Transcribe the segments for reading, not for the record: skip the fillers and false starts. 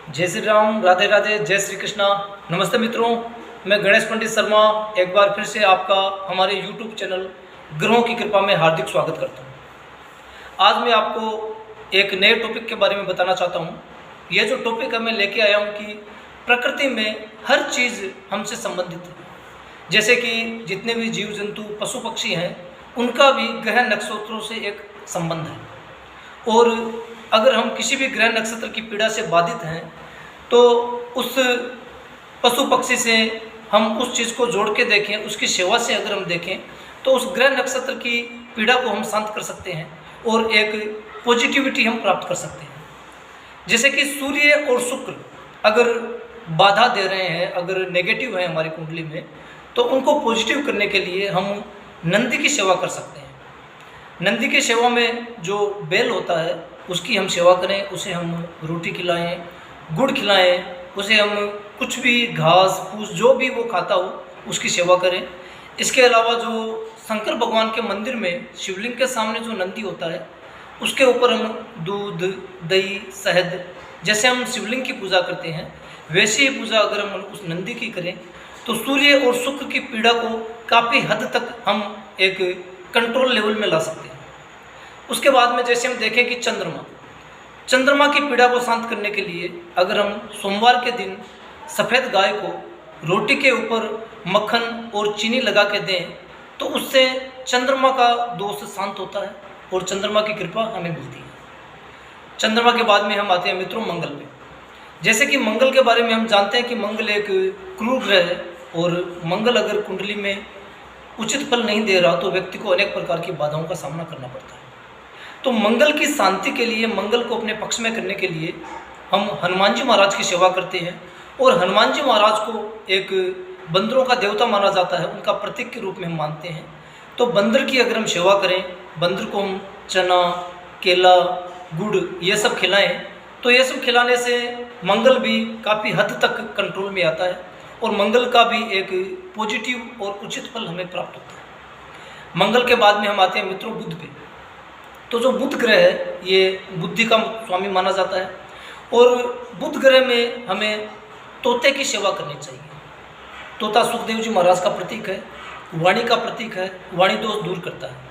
जय श्री राम, राधे राधे, जय श्री कृष्णा। नमस्ते मित्रों, मैं गणेश पंडित शर्मा एक बार फिर से आपका हमारे YouTube चैनल ग्रहों की कृपा में हार्दिक स्वागत करता हूं। आज मैं आपको एक नए टॉपिक के बारे में बताना चाहता हूं। यह जो टॉपिक है मैं लेके आया हूं कि प्रकृति में हर चीज़ हमसे संबंधित है। जैसे कि जितने भी जीव जंतु पशु पक्षी हैं उनका भी ग्रह नक्षत्रों से एक संबंध है, और अगर हम किसी भी ग्रह नक्षत्र की पीड़ा से बाधित हैं तो उस पशु पक्षी से हम उस चीज़ को जोड़ के देखें, उसकी सेवा से अगर हम देखें तो उस ग्रह नक्षत्र की पीड़ा को हम शांत कर सकते हैं और एक पॉजिटिविटी हम प्राप्त कर सकते हैं। जैसे कि सूर्य और शुक्र अगर बाधा दे रहे हैं, अगर नेगेटिव है हमारी कुंडली में, तो उनको पॉजिटिव करने के लिए हम नंदी की सेवा कर सकते हैं। नंदी की सेवा में जो बैल होता है उसकी हम सेवा करें, उसे हम रोटी खिलाएं, गुड़ खिलाएं, उसे हम कुछ भी घास फूस जो भी वो खाता हो उसकी सेवा करें। इसके अलावा जो शंकर भगवान के मंदिर में शिवलिंग के सामने जो नंदी होता है उसके ऊपर हम दूध, दही, शहद, जैसे हम शिवलिंग की पूजा करते हैं वैसे ही पूजा अगर हम उस नंदी की करें तो सूर्य और शुक्र की पीड़ा को काफ़ी हद तक हम एक कंट्रोल लेवल में ला सकते हैं। उसके बाद में जैसे हम देखें कि चंद्रमा की पीड़ा को शांत करने के लिए अगर हम सोमवार के दिन सफ़ेद गाय को रोटी के ऊपर मक्खन और चीनी लगा के दें तो उससे चंद्रमा का दोष शांत होता है और चंद्रमा की कृपा हमें मिलती है। चंद्रमा के बाद में हम आते हैं मित्रों मंगल पे। जैसे कि मंगल के बारे में हम जानते हैं कि मंगल एक क्रूर ग्रह है, और मंगल अगर कुंडली में उचित फल नहीं दे रहा तो व्यक्ति को अनेक प्रकार की बाधाओं का सामना करना पड़ता है। तो मंगल की शांति के लिए, मंगल को अपने पक्ष में करने के लिए हम हनुमान जी महाराज की सेवा करते हैं, और हनुमान जी महाराज को एक बंदरों का देवता माना जाता है, उनका प्रतीक के रूप में हम मानते हैं। तो बंदर की अगर हम सेवा करें, बंदर को हम चना, केला, गुड़ ये सब खिलाएं तो ये सब खिलाने से मंगल भी काफ़ी हद तक कंट्रोल में आता है और मंगल का भी एक पॉजिटिव और उचित फल हमें प्राप्त होता है। मंगल के बाद में हम आते हैं मित्रों बुध पे। तो जो बुध ग्रह है ये बुद्धि का स्वामी माना जाता है, और बुध ग्रह में हमें तोते की सेवा करनी चाहिए। तोता सुखदेव जी महाराज का प्रतीक है, वाणी का प्रतीक है, वाणी दोष दूर करता है।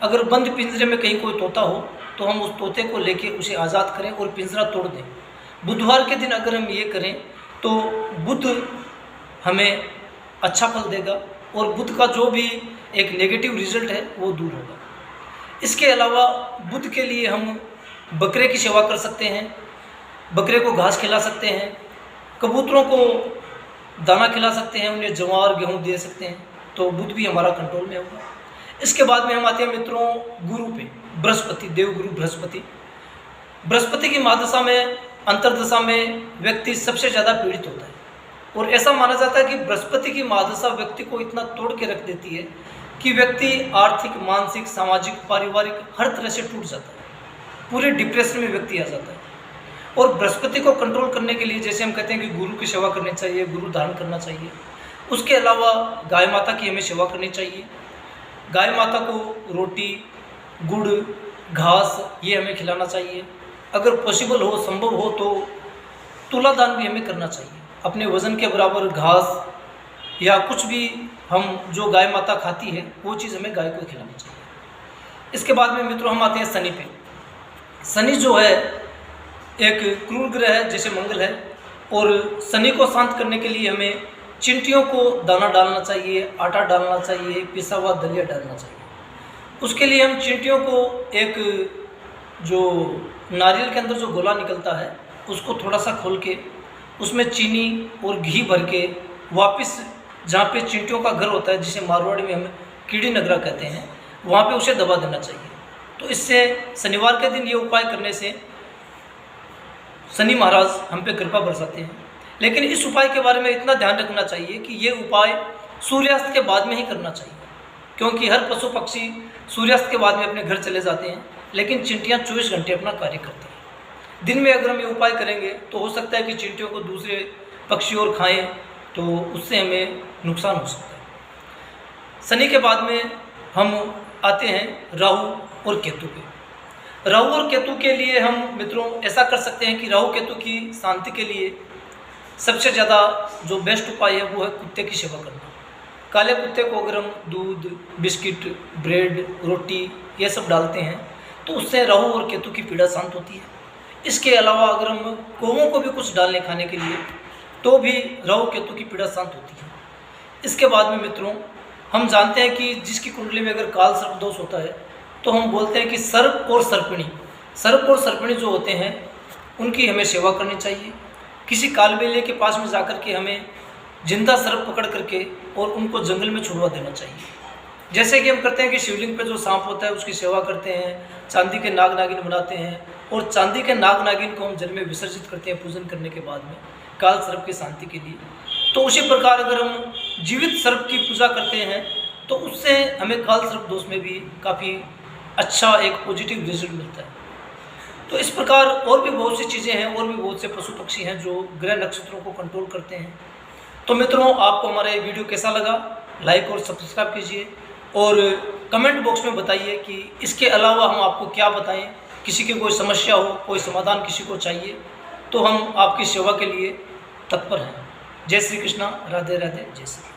अगर बंद पिंजरे में कहीं कोई तोता हो तो हम उस तोते को लेके उसे आज़ाद करें और पिंजरा तोड़ दें। बुधवार के दिन अगर हम ये करें तो बुध हमें अच्छा फल देगा और बुध का जो भी एक नेगेटिव रिजल्ट है वो दूर होगा। इसके अलावा बुध के लिए हम बकरे की सेवा कर सकते हैं, बकरे को घास खिला सकते हैं, कबूतरों को दाना खिला सकते हैं, उन्हें ज्वार गेहूँ दे सकते हैं, तो बुध भी हमारा कंट्रोल में होगा। इसके बाद में हम आते हैं मित्रों गुरु पे, बृहस्पति, देवगुरु बृहस्पति। बृहस्पति की महादशा में, अंतर्दशा में व्यक्ति सबसे ज़्यादा पीड़ित होता है, और ऐसा माना जाता है कि बृहस्पति की महादशा व्यक्ति को इतना तोड़ के रख देती है कि व्यक्ति आर्थिक, मानसिक, सामाजिक, पारिवारिक हर तरह से टूट जाता है, पूरे डिप्रेशन में व्यक्ति आ जाता है। और बृहस्पति को कंट्रोल करने के लिए जैसे हम कहते हैं कि गुरु की सेवा करनी चाहिए, गुरु धारण करना चाहिए। उसके अलावा गाय माता की हमें सेवा करनी चाहिए। गाय माता को रोटी, गुड़, घास ये हमें खिलाना चाहिए। अगर पॉसिबल हो, संभव हो तो तुला दान भी हमें करना चाहिए। अपने वज़न के बराबर घास या कुछ भी हम जो गाय माता खाती है वो चीज़ हमें गाय को खिलानी चाहिए। इसके बाद में मित्रों हम आते हैं शनि पे। शनि जो है एक क्रूर ग्रह है जैसे मंगल है, और शनि को शांत करने के लिए हमें चिंटियों को दाना डालना चाहिए, आटा डालना चाहिए, पिसा हुआ दलिया डालना चाहिए। उसके लिए हम चिंटियों को एक जो नारियल के अंदर जो गोला निकलता है उसको थोड़ा सा खोल के उसमें चीनी और घी भर के वापस जहाँ पे चींटियों का घर होता है, जिसे मारवाड़ी में हम कीड़ी नगरा कहते हैं, वहाँ पे उसे दबा देना चाहिए। तो इससे शनिवार के दिन ये उपाय करने से शनि महाराज हम पे कृपा बरसाते हैं। लेकिन इस उपाय के बारे में इतना ध्यान रखना चाहिए कि ये उपाय सूर्यास्त के बाद में ही करना चाहिए, क्योंकि हर पशु पक्षी सूर्यास्त के बाद में अपने घर चले जाते हैं, लेकिन चिंटियाँ 24 घंटे अपना कार्य करती हैं। दिन में अगर हम ये उपाय करेंगे तो हो सकता है कि चिंटियों को दूसरे पक्षी और खाएं, तो उससे हमें नुकसान हो सकता है। शनि के बाद में हम आते हैं राहु और केतु पे। राहु और केतु के लिए हम मित्रों ऐसा कर सकते हैं कि राहु केतु की शांति के लिए सबसे ज़्यादा जो बेस्ट उपाय है वो है कुत्ते की सेवा करना। काले कुत्ते को अगर हम दूध, बिस्किट, ब्रेड, रोटी ये सब डालते हैं तो उससे राहु और केतु की पीड़ा शांत होती है। इसके अलावा अगर हम कौवों को भी कुछ डालने खाने के लिए तो भी राहु केतु की पीड़ा शांत होती है। इसके बाद में मित्रों हम जानते हैं कि जिसकी कुंडली में अगर काल सर्प दोष होता है तो हम बोलते हैं कि सर्प और सर्पिणी जो होते हैं उनकी हमें सेवा करनी चाहिए। किसी कालबेलिए के पास में जाकर के हमें जिंदा सर्प पकड़ करके और उनको जंगल में छुड़वा देना चाहिए। जैसे कि हम करते हैं कि शिवलिंग पे जो सांप होता है उसकी सेवा करते हैं, चांदी के नाग नागिन बनाते हैं और चांदी के नाग नागिन को हम जल में विसर्जित करते हैं पूजन करने के बाद में काल सर्प की शांति के लिए। तो उसी प्रकार अगर हम जीवित सर्प की पूजा करते हैं तो उससे हमें काल सर्प दोष में भी काफ़ी अच्छा एक पॉजिटिव रिजल्ट मिलता है। तो इस प्रकार और भी बहुत सी चीज़ें हैं, और भी बहुत से पशु पक्षी हैं जो ग्रह नक्षत्रों को कंट्रोल करते हैं। तो मित्रों आपको हमारा ये वीडियो कैसा लगा, लाइक और सब्सक्राइब कीजिए और कमेंट बॉक्स में बताइए कि इसके अलावा हम आपको क्या बताएं। किसी की कोई समस्या हो, कोई समाधान किसी को चाहिए तो हम आपकी सेवा के लिए तत्पर हैं। जय श्री कृष्णा, राधे राधे, जय श्री।